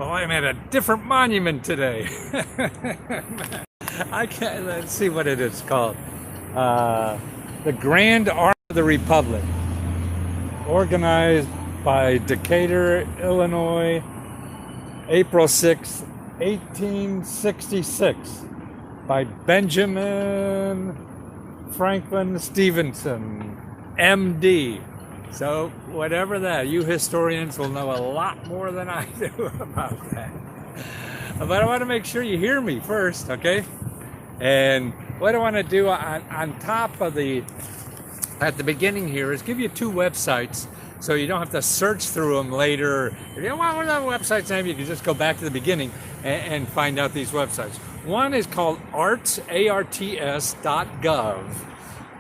Well, I'm at a different monument today. Let's see what it is called. The Grand Army of the Republic, organized by Decatur, Illinois, April 6, 1866, by Benjamin Franklin Stevenson, MD. So whatever that, you historians will know a lot more than I do about that. But I want to make sure you hear me first, okay? And what I want to do on top of at the beginning here is give you two websites so you don't have to search through them later. If you don't want one of the websites name, you can just go back to the beginning and find out these websites. One is called arts.gov,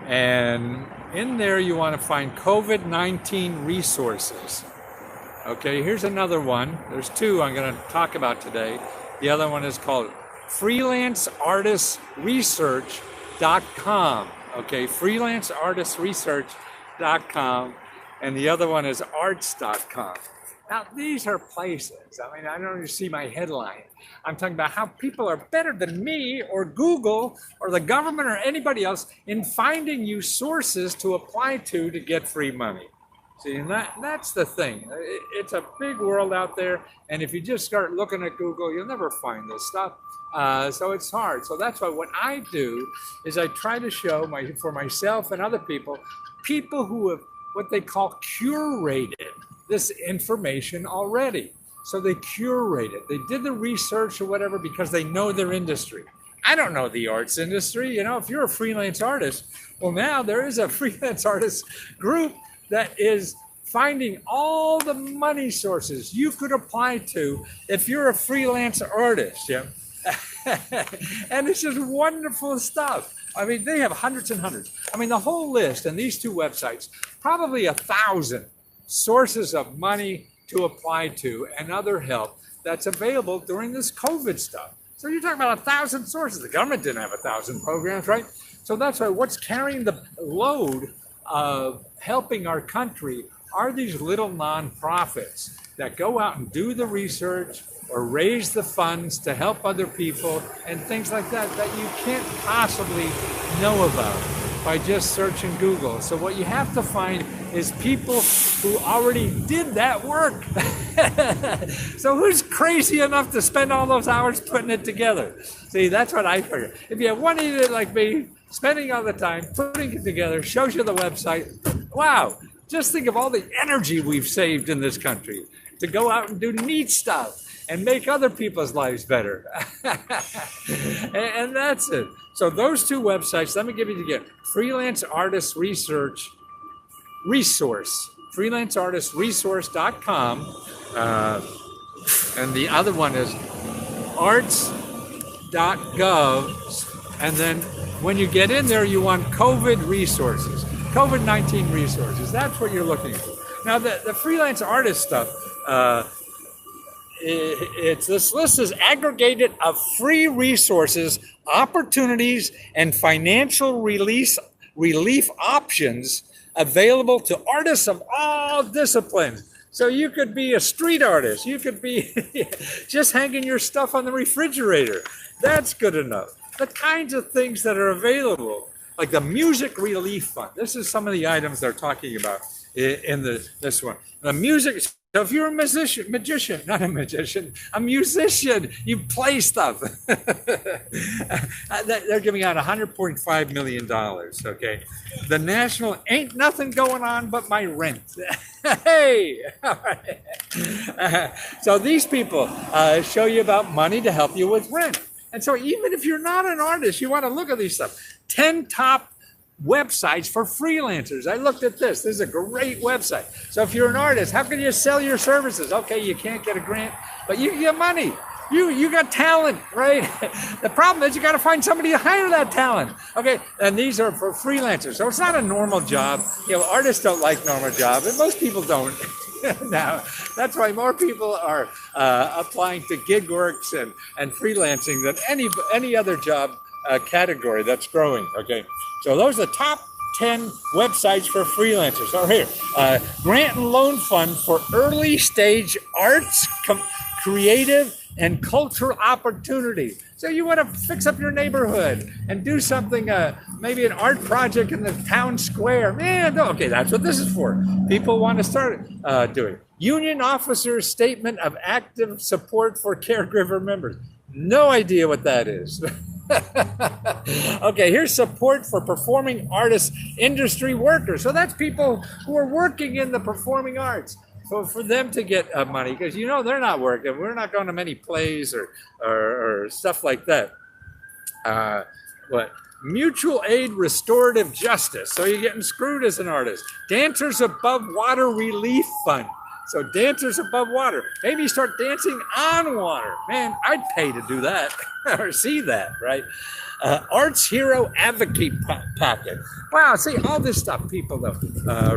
and in there you want to find COVID-19 resources. Okay, here's another one. There's two I'm going to talk about today. The other one is called Freelanceartistresearch.com. Okay, Freelanceartistresearch.com, and the other one is arts.com. Now, these are places. I mean, I don't even see my headline. I'm talking about how people are better than me or Google or the government or anybody else in finding you sources to apply to get free money. See, and that's the thing. It's a big world out there, and if you just start looking at Google, you'll never find this stuff. So it's hard. So that's why what I do is I try to show for myself and other people who have what they call curated this information already. So they curate it. They did the research or whatever because they know their industry. I don't know the arts industry. You know, if you're a freelance artist, well, now there is a freelance artist group that is finding all the money sources you could apply to if you're a freelance artist. Yeah. And it's just wonderful stuff. I mean, they have hundreds and hundreds. I mean, the whole list and these two websites, probably 1,000 sources of money to apply to and other help that's available during this COVID stuff. So you're talking about 1,000 sources. The government didn't have 1,000 programs, right? So that's why what's carrying the load of helping our country are these little nonprofits that go out and do the research or raise the funds to help other people and things like that you can't possibly know about by just searching Google. So what you have to find is people who already did that work. So who's crazy enough to spend all those hours putting it together? See, that's what I figure. If you have one idiot like me spending all the time putting it together, shows you the website, wow, just think of all the energy we've saved in this country to go out and do neat stuff and make other people's lives better. And that's it. So those two websites, let me give you again. Freelance Artist Research Resource, freelanceartistresearch.com. And the other one is arts.gov. And then when you get in there, you want COVID resources, COVID-19 resources. That's what you're looking for. Now, the freelance artist stuff, this list is aggregated of free resources, opportunities, and financial relief options available to artists of all disciplines. So you could be a street artist. You could be just hanging your stuff on the refrigerator. That's good enough. The kinds of things that are available, like the Music Relief Fund. This is some of the items they're talking about in this one. The music. So if you're a a musician, you play stuff. They're giving out $100.5 million, okay? The national, ain't nothing going on but my rent. Hey! So these people show you about money to help you with rent. And so even if you're not an artist, you want to look at these stuff. 10 top websites for freelancers. I looked at this. This is a great website. So if you're an artist, how can you sell your services? Okay, you can't get a grant, but you can get money. You got talent, right? The problem is you got to find somebody to hire that talent. Okay, and these are for freelancers. So it's not a normal job. You know, artists don't like normal jobs, and most people don't. Now, that's why more people are applying to gig works and freelancing than any other job category that's growing, okay? So those are the top 10 websites for freelancers. So here, Grant and Loan Fund for Early Stage Arts creative and cultural opportunity. So you want to fix up your neighborhood and do something, maybe an art project in the town square. Man, okay, that's what this is for. People want to start doing. Union officers' statement of active support for caregiver members. No idea what that is. Okay, here's support for performing artists, industry workers. So that's people who are working in the performing arts. So for them to get money, because they're not working. We're not going to many plays or stuff like that. What? Mutual aid restorative justice. So you're getting screwed as an artist. Dancers Above Water Relief Fund. So dancers above water. Maybe start dancing on water. Man, I'd pay to do that or see that, right? Arts Hero Advocate Packet. Wow, see, all this stuff people don't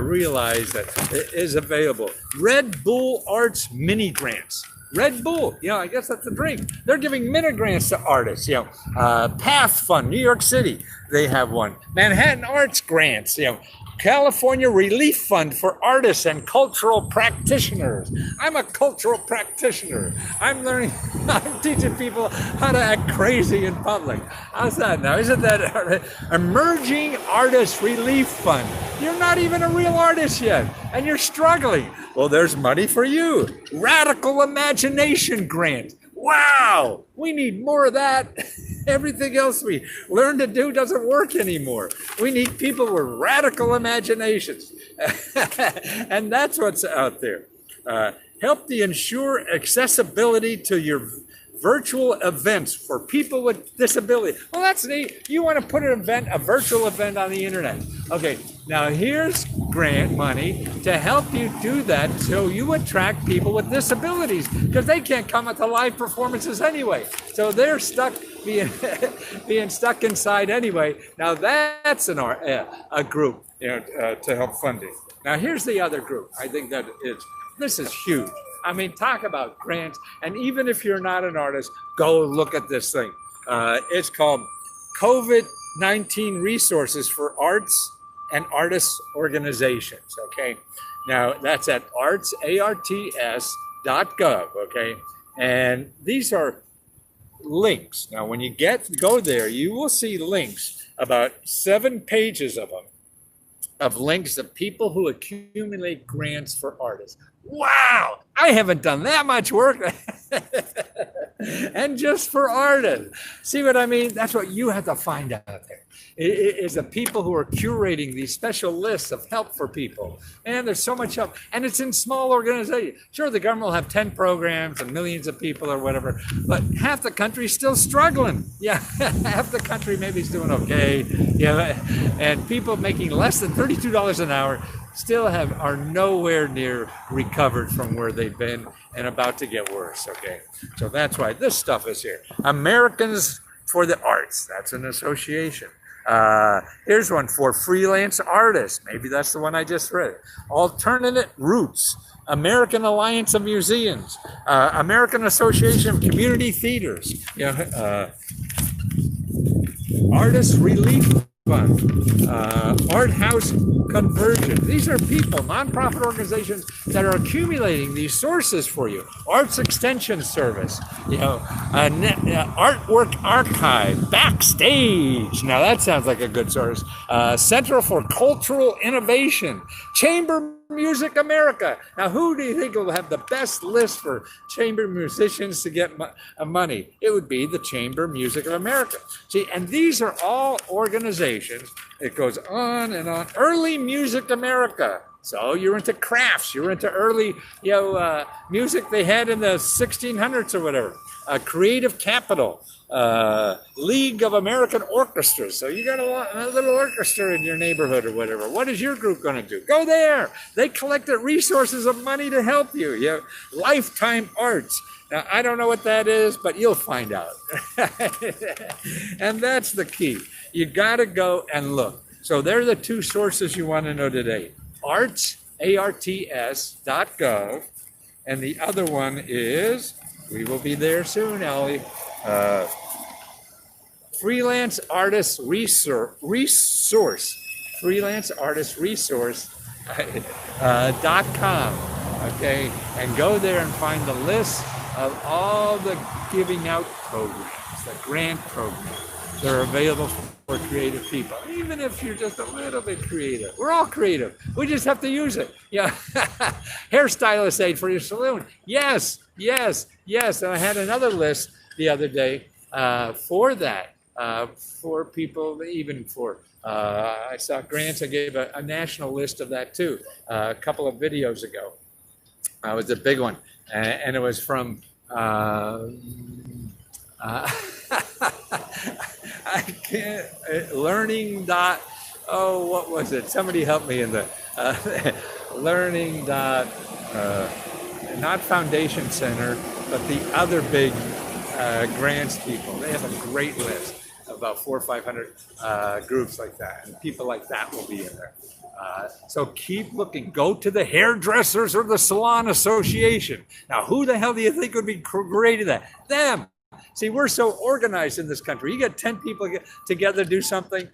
realize that is available. Red Bull Arts Mini Grants. Red Bull, I guess that's the drink. They're giving mini grants to artists, Path Fund, New York City, they have one. Manhattan Arts Grants, California Relief Fund for Artists and Cultural Practitioners. I'm a cultural practitioner. I'm teaching people how to act crazy in public. How's that now? Isn't that Emerging Artist Relief Fund? You're not even a real artist yet, and you're struggling. Well, there's money for you. Radical Imagination Grant. Wow, we need more of that. Everything else we learn to do doesn't work anymore. We need people with radical imaginations. And that's what's out there. Help to ensure accessibility to your virtual events for people with disability. Well, that's neat. You want to put a virtual event on the internet. Okay, now here's grant money to help you do that so you attract people with disabilities because they can't come at the live performances anyway. So they're stuck being stuck inside anyway. Now that's a group to help funding. Now here's the other group. I think that this is huge. I mean, talk about grants. And even if you're not an artist, go look at this thing. It's called COVID-19 Resources for Arts and Artists Organizations, okay? Now, that's at arts.gov, okay? And these are links. Now, when you go there, you will see links, about 7 pages of them, of links of people who accumulate grants for artists. Wow, I haven't done that much work. And just for artists. See what I mean? That's what you have to find out there. It is the people who are curating these special lists of help for people. And there's so much help. And it's in small organizations. Sure, the government will have 10 programs and millions of people or whatever, but half the country's still struggling. Yeah, half the country maybe is doing okay. Yeah, and people making less than $32 an hour still are nowhere near recovered from where they've been and about to get worse, okay? So that's why this stuff is here. Americans for the Arts, that's an association. Here's one for freelance artists. Maybe that's the one I just read. Alternate Roots, American Alliance of Museums, American Association of Community Theaters, Artist Relief Fund, Art House Conversion. These are people, nonprofit organizations that are accumulating these sources for you. Arts Extension Service, Artwork Archive, Backstage. Now that sounds like a good source. Center for Cultural Innovation, Chamber Music America. Now, who do you think will have the best list for chamber musicians to get money? It would be the Chamber Music of America. See, and these are all organizations. It goes on and on. Early Music America. So you're into crafts. You're into early, music they had in the 1600s or whatever. Creative Capital. League of American Orchestras. So you got a little orchestra in your neighborhood or whatever. What is your group going to do? Go there. They collected resources of money to help you. Lifetime Arts. Now, I don't know what that is, but you'll find out. And that's the key. You got to go and look. So they're the 2 sources you want to know today. Arts, ARTS.gov. And the other one is, we will be there soon, Allie. Freelance Artist Resource, freelanceartistresearch.com, okay, and go there and find the list of all the giving out programs, the grant programs that are available for creative people. Even if you're just a little bit creative, we're all creative. We just have to use it. Yeah, hairstylist aid for your saloon. Yes, yes, yes. And I had another list the other day for that, for people, even for. I saw grants. I gave a national list of that too a couple of videos ago. It was a big one, and it was from. I can't. Learning dot. Oh, what was it? Somebody help me in the learning dot. Not Foundation Center, but the other big grants people. They have a great list of about 400 or 500 groups like that, and people like that will be in there. So keep looking. Go to the hairdressers or the salon association. Now, who the hell do you think would be great at that? Them. See, we're so organized in this country. You get 10 people get together to do something,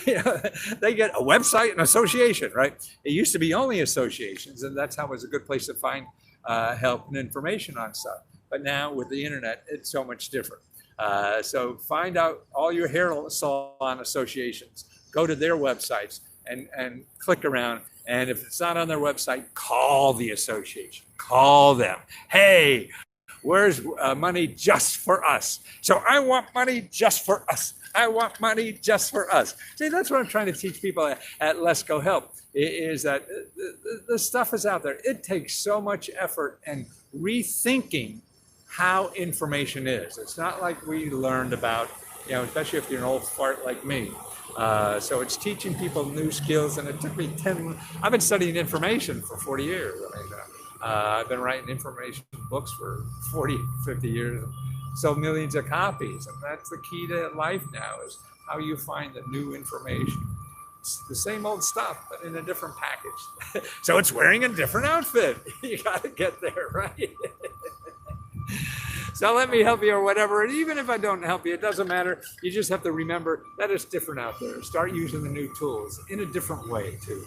they get a website and association, right? It used to be only associations, and that's how it was a good place to find help and information on stuff. But now with the internet, it's so much different. So find out all your hair salon associations. Go to their websites and click around. And if it's not on their website, call the association. Call them. Hey, where's money just for us? So I want money just for us. I want money just for us. See, that's what I'm trying to teach people at Let's Go Help, is that the stuff is out there. It takes so much effort and rethinking how information is. It's not like we learned about, especially if you're an old fart like me. So it's teaching people new skills, and it took me I've been studying information for 40 years. I mean, I've been writing information books for 40, 50 years, and sold millions of copies. And that's the key to life now, is how you find the new information. It's the same old stuff, but in a different package. So it's wearing a different outfit. You got to get there, right? So let me help you or whatever. And even if I don't help you, it doesn't matter. You just have to remember that it's different out there. Start using the new tools in a different way too.